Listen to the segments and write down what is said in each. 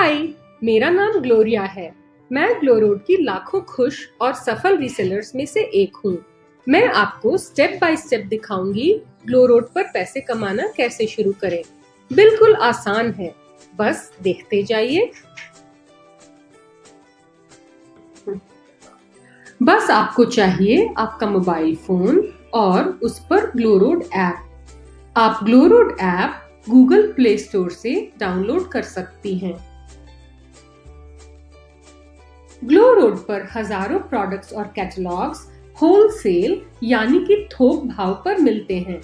हाय, मेरा नाम ग्लोरिया है। मैं ग्लोरोड की लाखों खुश और सफल रीसेलर्स में से एक हूँ। मैं आपको स्टेप बाय स्टेप दिखाऊंगी ग्लोरोड पर पैसे कमाना कैसे शुरू करें। बिल्कुल आसान है, बस देखते जाइए। बस आपको चाहिए आपका मोबाइल फोन और उस पर ग्लोरोड ऐप। आप ग्लोरोड ऐप गूगल प्ले स्टोर से डाउनलोड कर सकती हैं। ग्लोरोड पर हजारों प्रोडक्ट्स और कैटलॉग्स होलसेल यानी कि थोक भाव पर मिलते हैं।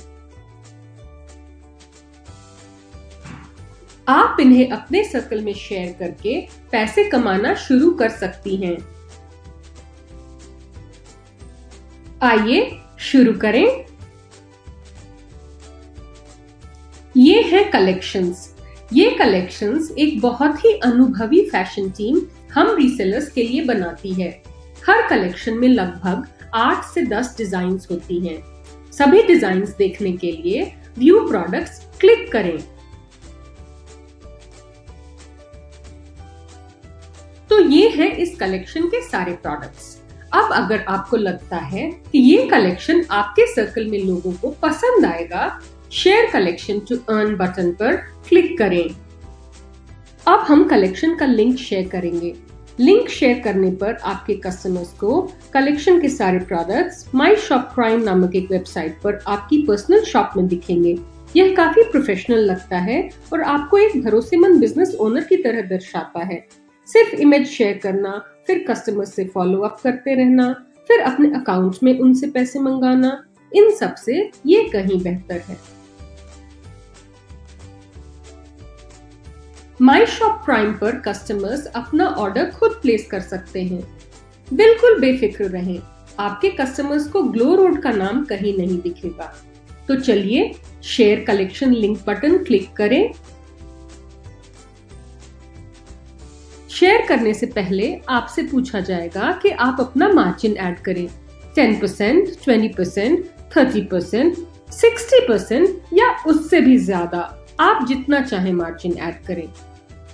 आप इन्हें अपने सर्कल में शेयर करके पैसे कमाना शुरू कर सकती हैं। आइए शुरू करें। ये है कलेक्शंस। ये कलेक्शंस एक बहुत ही अनुभवी फैशन टीम हम रीसेलर्स के लिए बनाती है। हर कलेक्शन में लगभग 8 से 10 डिजाइन्स होती हैं। सभी डिजाइन्स देखने के लिए व्यू प्रोडक्ट्स क्लिक करें। तो ये है इस कलेक्शन के सारे प्रोडक्ट्स। अब अगर आपको लगता है कि ये कलेक्शन आपके सर्कल में लोगों को पसंद आएगा, share collection to earn button पर क्लिक करें। अब हम कलेक्शन का लिंक शेयर करेंगे। लिंक शेयर करने पर आपके कस्टमर्स को कलेक्शन के सारे प्रोडक्ट्स माई शॉप प्राइम नामक एक वेबसाइट पर आपकी पर्सनल शॉप में दिखेंगे। यह काफी प्रोफेशनल लगता है और आपको एक भरोसेमंद बिजनेस ओनर की तरह दर्शाता है। सिर्फ इमेज शेयर करना, फिर कस्टमर्स से फॉलो अप करते रहना, फिर अपने अकाउंट में उनसे पैसे मंगाना, इन सब से ये कहीं बेहतर है। माई शॉप प्राइम पर कस्टमर्स अपना ऑर्डर खुद प्लेस कर सकते हैं। बिल्कुल बेफिक्र रहें, आपके कस्टमर्स को ग्लोरोड का नाम कहीं नहीं दिखेगा। तो चलिए share collection link button click करें। शेयर करने से पहले आपसे पूछा जाएगा कि आप अपना मार्जिन ऐड करें। 10%, 20%, 30%, 60% या उससे भी ज्यादा, आप जितना चाहे मार्जिन ऐड करें।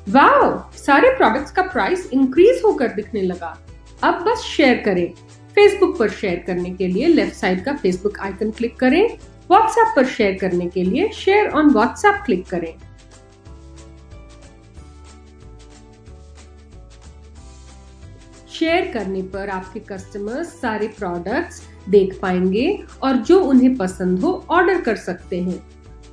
वाओ, सारे प्रोडक्ट्स का प्राइस इंक्रीज होकर दिखने लगा। अब बस शेयर करें। फेसबुक पर शेयर करने के लिए लेफ्ट साइड का फेसबुक आइकन क्लिक करें। व्हाट्सएप पर शेयर करने के लिए शेयर ऑन व्हाट्सएप क्लिक करें। शेयर करने पर आपके कस्टमर्स सारे प्रोडक्ट्स देख पाएंगे और जो उन्हें पसंद हो ऑर्डर कर सकते हैं।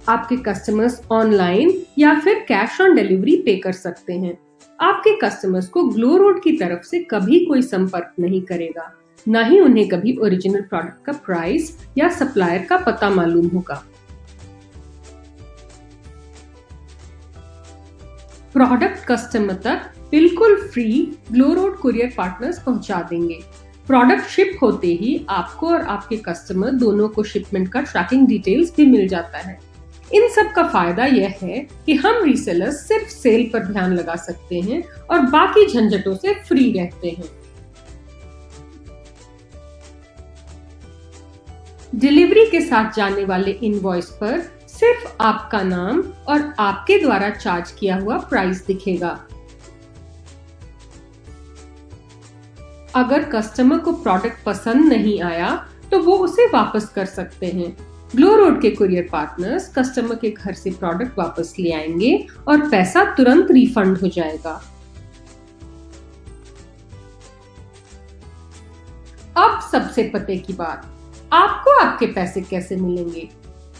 आपके कस्टमर्स ऑनलाइन या फिर कैश ऑन डिलीवरी पे कर सकते हैं। आपके कस्टमर्स को ग्लोरोड की तरफ से कभी कोई संपर्क नहीं करेगा, न ही उन्हें कभी ओरिजिनल प्रोडक्ट का प्राइस या सप्लायर का पता मालूम होगा। प्रोडक्ट कस्टमर तक बिल्कुल फ्री ग्लोरोड कुरियर पार्टनर्स पहुंचा देंगे। प्रोडक्ट शिप होते ही आपको और आपके कस्टमर दोनों को शिपमेंट का ट्रैकिंग डिटेल्स भी मिल जाता है। इन सब का फायदा यह है कि हम रीसेलर्स सिर्फ सेल पर ध्यान लगा सकते हैं और बाकी झंझटों से फ्री रहते हैं। डिलीवरी के साथ जाने वाले इनवॉइस पर सिर्फ आपका नाम और आपके द्वारा चार्ज किया हुआ प्राइस दिखेगा। अगर कस्टमर को प्रोडक्ट पसंद नहीं आया तो वो उसे वापस कर सकते हैं। ग्लोरोड के कुरियर पार्टनर्स कस्टमर के घर से प्रोडक्ट वापस ले आएंगे और पैसा तुरंत रिफंड हो जाएगा। अब सबसे पते की बात, आपको आपके पैसे कैसे मिलेंगे?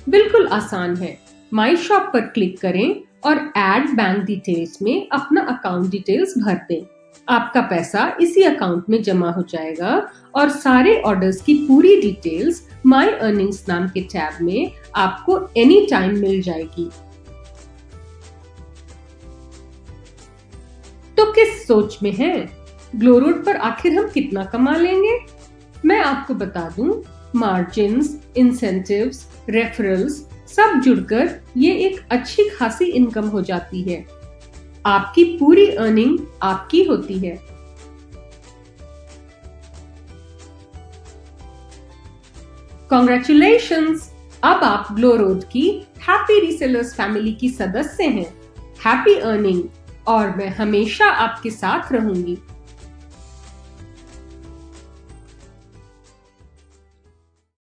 बिल्कुल आसान है। माई शॉप पर क्लिक करें और ऐड बैंक डिटेल्स में अपना अकाउंट डिटेल्स भर दें। आपका पैसा इसी अकाउंट में जमा हो जाएगा और सारे ऑर्डर्स की पूरी डिटेल्स माई अर्निंग्स नाम के टैब में आपको एनी टाइम मिल जाएगी। तो किस सोच में हैं? ग्लोरोड पर आखिर हम कितना कमा लेंगे? मैं आपको बता दूं, मार्जिन्स, इंसेंटिव्स, रेफरल्स सब जुड़कर ये एक अच्छी खासी इनकम हो जाती है। आपकी पूरी अर्निंग आपकी होती है। कांग्रेचुलेशंस, अब आप ग्लोरोड की हैप्पी रीसेलर्स फैमिली की सदस्य हैं। Happy earning. और मैं हमेशा आपके साथ रहूंगी।